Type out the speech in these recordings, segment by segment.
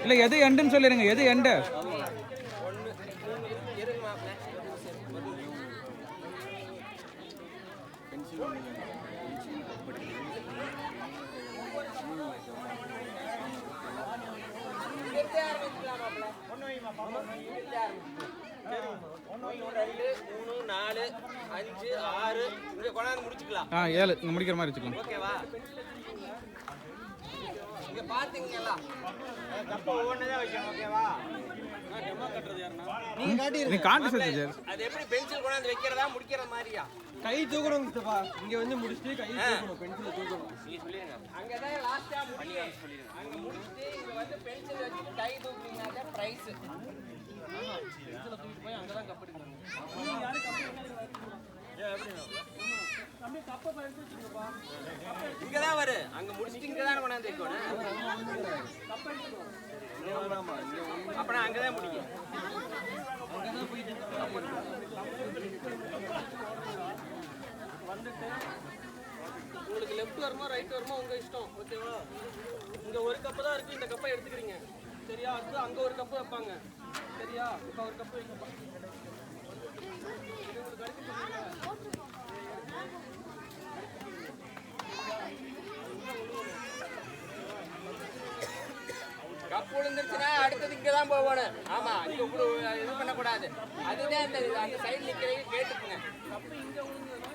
இல்லை எது எண்டுன்னு சொல்லிடுங்க, எது எண்டு? முடிச்சுக்கலாம். 7 இங்க முடிக்கிற மாதிரி வச்சுக்கலாம். ஓகேவா? இங்க பாத்தீங்களா கப்ப ஒவ்வொண்ணே வைக்கணும். ஓகேவா? டெமோ கட்டறது யாருன்னா நீ காட்டு செஞ்சு. அது எப்படி பென்சில் கொண்டாந்து வைக்கிறதா முடிக்கிற மாதிரியா? கை தூக்கணும் கிட்டப்பா. இங்க வந்து முடிச்சிட்டு கை தூக்கணும், பென்சில் தூக்கணும். நீ சொல்லிருங்க. அங்க தான் லாஸ்டா முடிங்க சொல்லிருங்க. அங்க முடிச்சிட்டு இங்க வந்து பென்சில் வச்சு கை தூக்குனீங்கனா பிரைஸ். பென்சில தூக்கி போய் அங்க தான் கப் எடுக்கணும். நீ யாரு கப் எடுக்கணும்? ஏ எப்படி தம்பி கப்ப பயன்படுத்துங்கப்பா. இங்க தான் வரு. அங்க முடிச்சிட்டு இங்க தான் கொண்டாந்து வைக்கணும். கப் எடுக்கணும். ஆமா. அப்பனா அங்க தான் முடிங்க. அங்க தான் போய் வந்துட்டு உங்களுக்கு லெஃப்ட் வருமா ரைட் வருமா உங்க இஷ்டம். ஓகேவா? இங்க ஒரு கப்பு தான் இருக்கு, இந்த கப்பை எடுத்துக்கிறீங்க. சரியா? அடுத்து அங்க ஒரு கப்பு வைப்பாங்க. சரியா? இப்ப ஒரு கப்பு வைக்கப்பா. கப்பு விழுந்துருச்சுன்னா அடுத்தது இங்க தான் போகணும். ஆமா, இங்க இது பண்ணக்கூடாது. அதுதான் அந்த சைடு நிக்கிறவங்க கேட்டுக்குங்க. கப்பு இங்க விழுந்ததுன்னா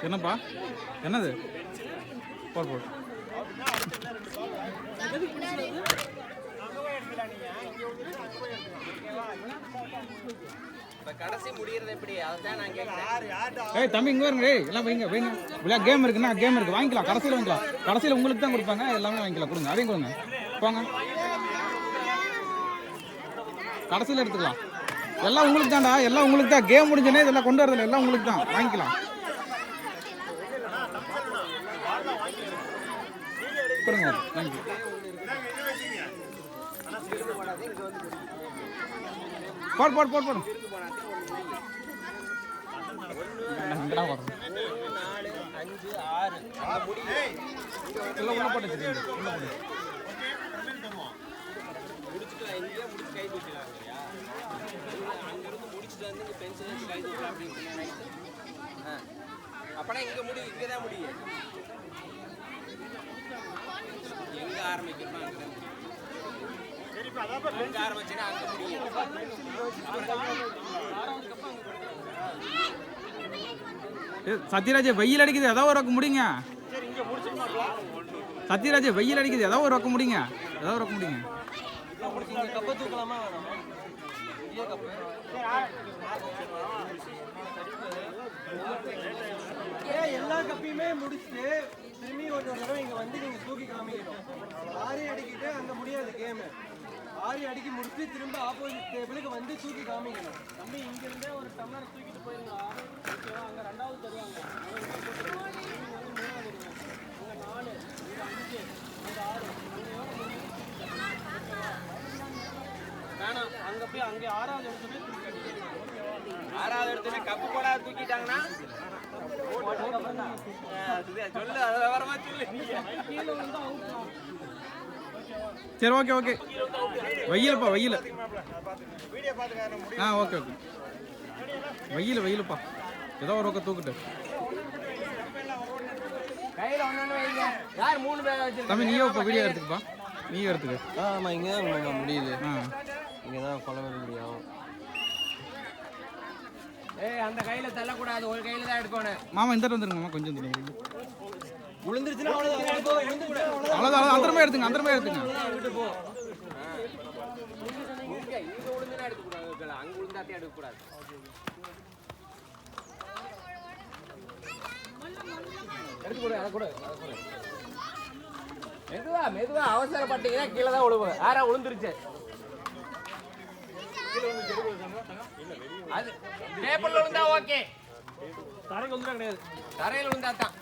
என்னப்பா என்னது? போடு போடு. கடைசி முடியறது எப்படி? அதான் நான் கேக்குறேன். ஏய் தம்பி இங்க வருங்க. ஏய் எல்லாம் வைங்க வைங்க. விளையா கேம் இருக்குன்னா கேம் இருக்கு, வாங்கிக்கலாம். கடைசியில் வாங்கிக்கலாம். கடைசியில் உங்களுக்கு தான் கொடுப்பாங்க, எல்லாமே வாங்கிக்கலாம். கொடுங்க, அதையும் கொடுங்க. போங்க, கடைசியில் எடுத்துக்கலாம். எல்லாம் உங்களுக்கு தான்டா, எல்லாம் உங்களுக்கு தான். கேம் முடிஞ்சனே இதெல்லாம் கொண்டு வரதில்ல, எல்லாம் உங்களுக்கு தான். வாங்கிக்கலாம். கொடுங்க, தேங்க்யூ. போடு போடு போடு போடு. எங்கடா வரும்? 4 5 6 எல்லாம் உள்ள போட்டு வச்சுக்கோங்க. உள்ள போட்டு முடிச்சுக்கலாம். இங்கே முடிச்சு கை தூக்கலாம். அங்கிருந்து முடிச்சுட்டு வந்து இங்கே பென்சில் வச்சு கை தூக்கலாம் அப்படின்னு. அப்பனா இங்கே முடியும், இங்கே தான் முடியும். எங்கே ஆரம்பிக்கணுமா அங்கே ஆரம்பிச்சுன்னா அங்கே முடியும். சத்யராஜ் வெயில் அடிக்குது, ஏதாவது ஒரு ரொக்க முடியுங்க. சத்யராஜ் வெயில் அடிக்குது, ஏதாவது ஒரு ரொக்க முடியுங்க. ஏதாவது ரொக்க முடியுங்க. கப்ப தூக்கலாமா? எல்லா கப்பையுமே முடிச்சுட்டு திரும்பி ஒரு தடவை இங்க வந்து நீங்க தூக்கி காமிக்கணும். 6 அடிக்கிட்டு அங்க முடியாது கேம். 6 அடிக்கி முடிச்சு திரும்ப ஆப்போசிட் டேபிளுக்கு வந்து தூக்கி காமிக்கணும். தம்பி இங்க இருந்தே ஒரு டம்ளர் தூக்கிட்டு போயிருங்க. ஓகேவா? அங்க 2வது தருவாங்க. அங்க 4 இங்க 5 இங்க 6 வேணாம். அங்க போய் அங்கே 6வது இடத்துல தூக்கி அடிக்கணும். 6வது இடத்துல கப்பு போடாத தூக்கிட்டாங்கன்னா சொல்லு, அதை விவரமா சொல்லு. கீழே வந்து அவுட். சரி ஓகே ஓகே. வெயிலுப்பா வெயில். Okay okay. வெயில் வெயிலுப்பா. ஏதோ ஒரு பக்கம் தூக்கிட்டு கையில ஒண்ணு வைங்க. யார் 3 பேர் வச்சிருக்கீங்க? தம்பி நீயே இப்போ வீடியோ எடுத்துக்கப்பா. நீயே எடுத்துக்க. ஆமா, இங்க தான் முடியுது. இங்க தான் கொலை வர முடியும். ஏய் அந்த கையில தள்ளக்கூடாது, ஒரு கையில தான் எடுக்கணும். மாமா இந்த வந்துருங்க மாமா, கொஞ்சம் வந்துருங்க. விழுந்துருச்சுன்னா அவ்வளவுதான். அவ்வளோதான், அந்தரமே எடுத்துங்க, அந்தரமே எடுத்துங்க. விட்டு போ. இங்க விழுந்துனா எடுக்கக்கூடாது, அங்க விழுந்தாத்தே எடுக்கக்கூடாது. எடுத்துக்கூடாது, அதை கூட மெதுவா மெதுவா. அவசரப்பட்டீங்கன்னா கீழே தான் விழுவும். யாரா விழுந்துருச்சு? அது டேபிள்ல விழுந்தா ஓகே, தரையில் விழுந்தா கிடையாது. தரையில் விழுந்தா தான்.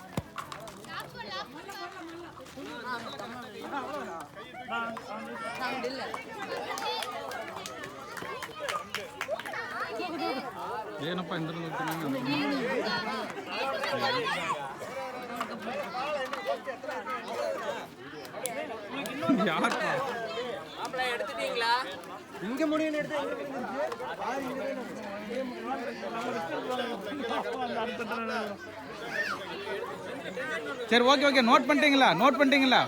ಏನಪ್ಪ ಇಂದ್ರ யார் மாப்பிள்ளை எடுத்துட்டீங்களா? இங்க முடியும் எடுத்து சரி ஓகே ஓகே நோட் பண்ணிட்டீங்களா நோட் பண்ணிட்டீங்களா